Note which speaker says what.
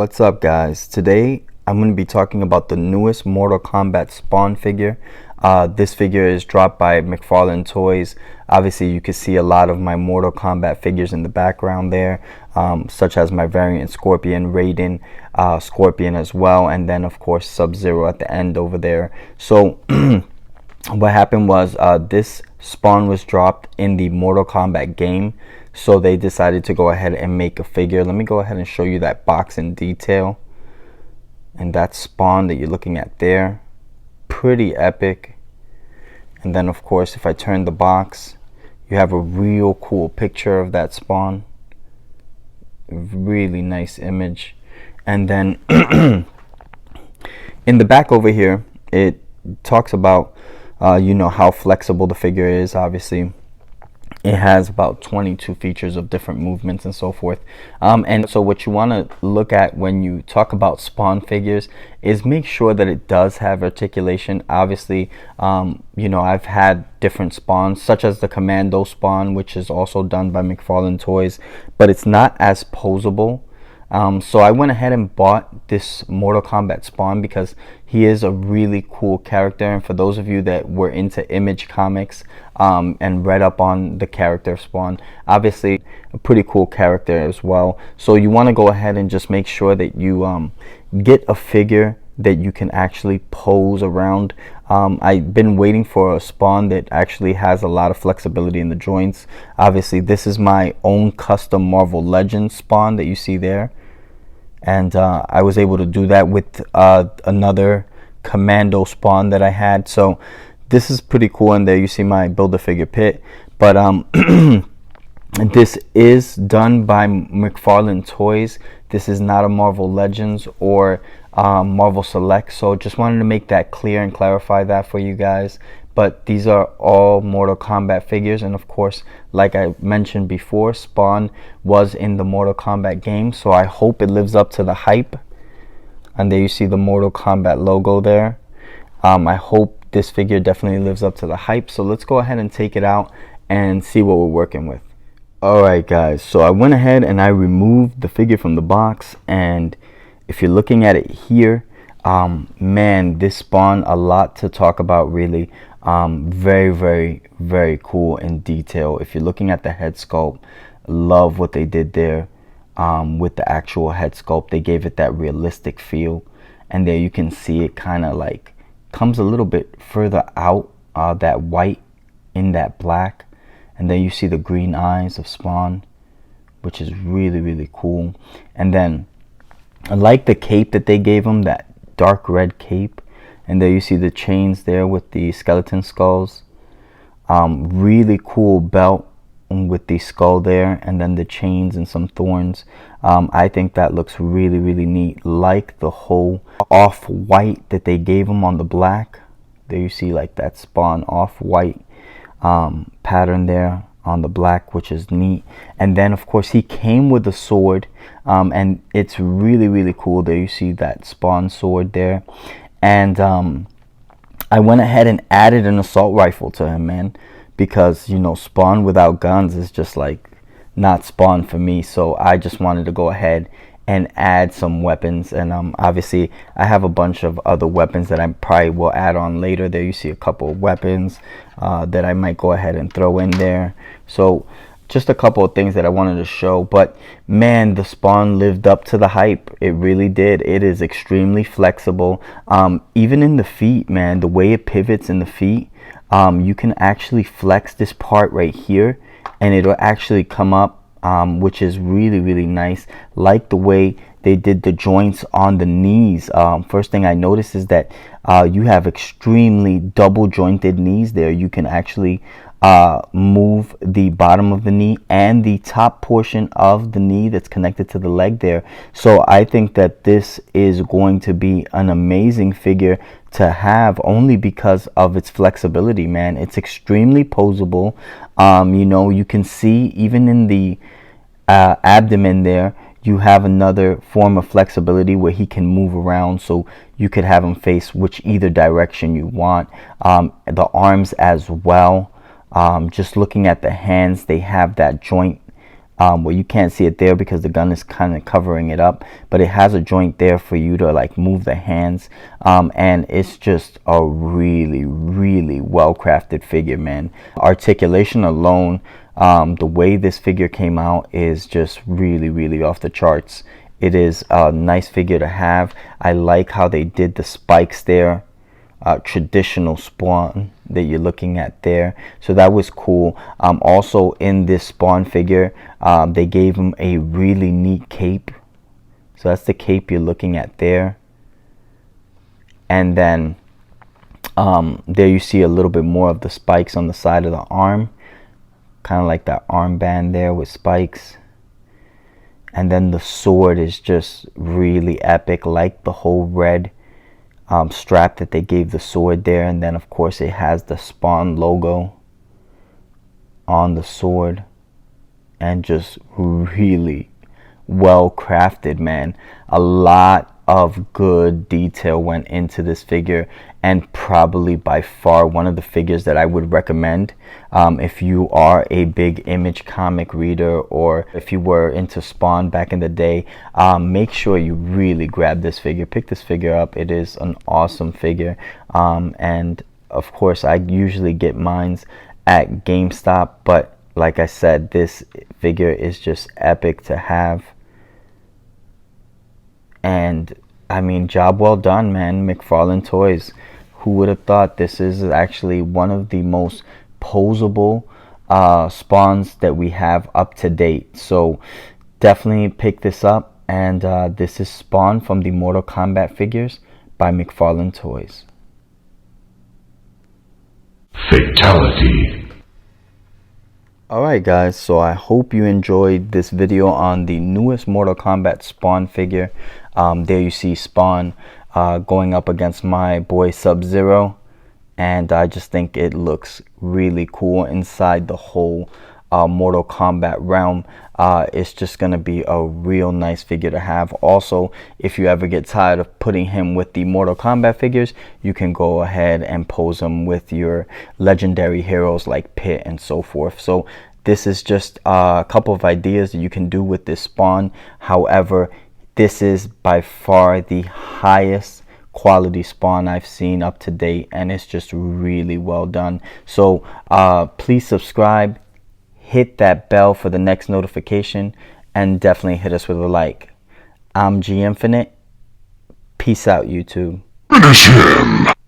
Speaker 1: What's up, guys? Today I'm going to be talking about the newest Mortal Kombat Spawn figure. This figure is dropped by McFarlane Toys. Obviously, you can see a lot of my Mortal Kombat figures in the background there, such as my variant Scorpion, Raiden, Scorpion as well, and then of course Sub-Zero at the end over there. So what happened was this Spawn was dropped in the Mortal Kombat game, so they decided to go ahead and make a figure. Let me go ahead and show you that box in detail. And that Spawn that you're looking at there, pretty epic. And then of course, if I turn the box, you have a real cool picture of that Spawn. Really nice image. And then in the back over here, it talks about you know, how flexible the figure is. Obviously it has about 22 features of different movements and so forth, and so what you want to look at when you talk about Spawn figures is make sure that it does have articulation. Obviously, you know, I've had different Spawns, such as the Commando Spawn, which is also done by McFarlane Toys, but it's not as posable. So I went ahead and bought this Mortal Kombat Spawn because he is a really cool character. And for those of you that were into Image Comics and read up on the character Spawn, obviously a pretty cool character as well. So you want to go ahead and just make sure that you get a figure that you can actually pose around. I've been waiting for a Spawn that actually has a lot of flexibility in the joints. Obviously this is my own custom Marvel Legends Spawn that you see there, and I was able to do that with another Commando Spawn that I had. So this is pretty cool. And there you see my Build-A-Figure pit. But this is done by McFarlane Toys. This is not a Marvel Legends or Marvel Select, so just wanted to make that clear and clarify that for you guys. But these are all Mortal Kombat figures, and of course, like I mentioned before, Spawn was in the Mortal Kombat game, so I hope it lives up to the hype. And there you see the Mortal Kombat logo there. I hope this figure definitely lives up to the hype, so let's go ahead and take it out and see what we're working with. Alright guys, so I went ahead and I removed the figure from the box, and if you're looking at it here, man, this Spawn, a lot to talk about really. Very cool in detail. If you're looking at the head sculpt, love what they did there with the actual head sculpt. They gave it that realistic feel, and there you can see it kind of like comes a little bit further out, that white in that black, and then you see the green eyes of Spawn, which is really cool. And then I like the cape that they gave him, that dark red cape, and there you see the chains there with the skeleton skulls. Really cool belt with the skull there, and then the chains and some thorns. I think that looks really neat. Like the whole off-white that they gave him on the black. There you see like that Spawn off-white pattern there on the black, which is neat. And then of course he came with a sword, and it's really cool. There you see that Spawn sword there. And I went ahead and added an assault rifle to him, man, because, you know, Spawn without guns is just like not Spawn for me. So I just wanted to go ahead and add some weapons, and obviously I have a bunch of other weapons that I probably will add on later. There you see a couple of weapons that I might go ahead and throw in there. So just a couple of things that I wanted to show. But man, the Spawn lived up to the hype. It really did. It is extremely flexible. Even in the feet, man, the way it pivots in the feet, you can actually flex this part right here and it'll actually come up, which is really nice. Like the way they did the joints on the knees. First thing I noticed is that you have extremely double jointed knees there. You can actually move the bottom of the knee and the top portion of the knee that's connected to the leg there. So I think that this is going to be an amazing figure to have, only because of its flexibility, man. It's extremely posable. You know, you can see even in the abdomen there, you have another form of flexibility where he can move around, so you could have him face either direction you want. The arms as well. Just looking at the hands, they have that joint Well, you can't see it there because the gun is kind of covering it up, but it has a joint there for you to like move the hands. And it's just a really, really well crafted figure, man. Articulation alone, the way this figure came out is just really, really off the charts. It is a nice figure to have. I like how they did the spikes there. Traditional Spawn that you're looking at there, so that was cool. Also in this Spawn figure, they gave him a really neat cape, so that's the cape you're looking at there. And then there you see a little bit more of the spikes on the side of the arm, kind of like that armband there with spikes. And then the sword is just really epic, like the whole red strap that they gave the sword there. And then of course it has the Spawn logo on the sword, and just really well crafted, man. A lot of good detail went into this figure, and probably by far one of the figures that I would recommend if you are a big Image comic reader, or if you were into Spawn back in the day. Make sure you really grab this figure, pick this figure up. It is an awesome figure, and of course I usually get mines at GameStop, but like I said, this figure is just epic to have. And I mean, job well done, man. McFarlane Toys. Who would have thought this is actually one of the most posable Spawns that we have up to date. So definitely pick this up. And this is Spawn from the Mortal Kombat figures by McFarlane Toys.
Speaker 2: Fatality.
Speaker 1: Alright guys, so I hope you enjoyed this video on the newest Mortal Kombat Spawn figure. There you see Spawn going up against my boy Sub-Zero, and I just think it looks really cool inside the whole Mortal Kombat realm. It's just gonna be a real nice figure to have. Also, if you ever get tired of putting him with the Mortal Kombat figures, you can go ahead and pose him with your legendary heroes like Pit and so forth. So this is just a couple of ideas that you can do with this Spawn. However, this is by far the highest quality Spawn I've seen up to date, and it's just really well done. So please subscribe, hit that bell for the next notification, and definitely hit us with a like. I'm G Infinite. Peace out, YouTube.
Speaker 2: Finish him!